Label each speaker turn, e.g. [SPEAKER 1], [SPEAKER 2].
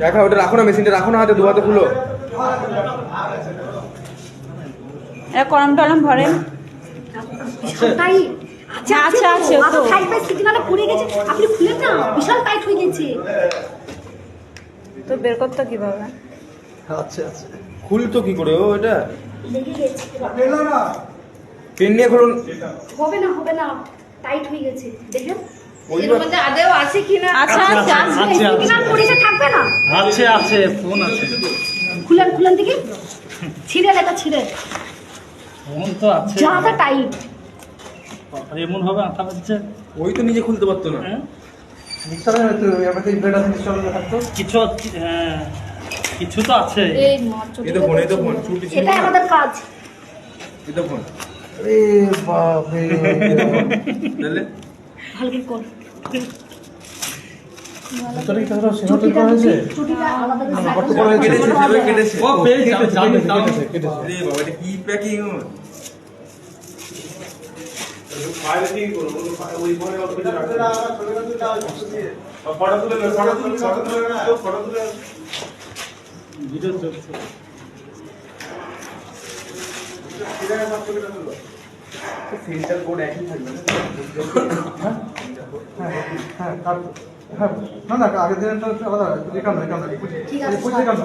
[SPEAKER 1] দেখা ওটা রাখো না, মেশিনটা রাখো না, হাতে দু হাতে খুলো।
[SPEAKER 2] কলম টলম ভরেন।
[SPEAKER 3] আচ্ছা আছে তো থাকবে সিগনালে পড়ে গেছে, আপনি খুলেন না, বিশাল টাইট হয়ে গেছে
[SPEAKER 2] তো বের করতে কিভাবে?
[SPEAKER 1] আচ্ছা আচ্ছা, খুলতো কি করে ও এটা?
[SPEAKER 3] লেগে গেছে,
[SPEAKER 1] পেন নিয়ে খুলুন।
[SPEAKER 3] হবে না টাইট হয়ে গেছে, দেখেন
[SPEAKER 2] এর মধ্যে আদেও আছে কিনা? আচ্ছা আচ্ছা
[SPEAKER 3] সিগনাল পড়েছে, থাকবে না।
[SPEAKER 4] আছে ফোন আছে,
[SPEAKER 3] খুলেন দেখি, ছিঁড়ে এটা ছিঁড়ে
[SPEAKER 4] ফোন তো আছে,
[SPEAKER 3] জাদা টাইট।
[SPEAKER 4] এমন ভাবে আঠা বাজছে,
[SPEAKER 1] ওই তো নিজে খুলতে পারতো না।
[SPEAKER 4] কিছু হ্যাঁ কিছু তো আছে।
[SPEAKER 3] এই
[SPEAKER 1] এই তো ফোন, এই তো ফোন, ছুটি ছিল
[SPEAKER 3] এটা
[SPEAKER 1] না।
[SPEAKER 3] আমাদের কাজ।
[SPEAKER 1] এই তো ফোন।
[SPEAKER 5] আরে বাপ রে,
[SPEAKER 1] তাহলে
[SPEAKER 3] ভালো করে
[SPEAKER 5] ভিতরে কি কারো সিগনেচার করা হয়েছে?
[SPEAKER 3] ছুটিটা আলাদা করে
[SPEAKER 5] করা হয়েছে?
[SPEAKER 1] কেটেছে, যেভাবে কেটেছে।
[SPEAKER 4] ও পেজ যাবে তাও
[SPEAKER 5] কেটেছে।
[SPEAKER 1] আরে বাবা, এটা কি প্যাকিং ওর?
[SPEAKER 4] ভিডিও চলছে।
[SPEAKER 1] সেন্টার কোড একই থাকবে না?
[SPEAKER 5] হ্যাঁ, না আগের দিনের তো আলাদা, এখানে
[SPEAKER 3] ঠিক আছে,
[SPEAKER 5] এখানে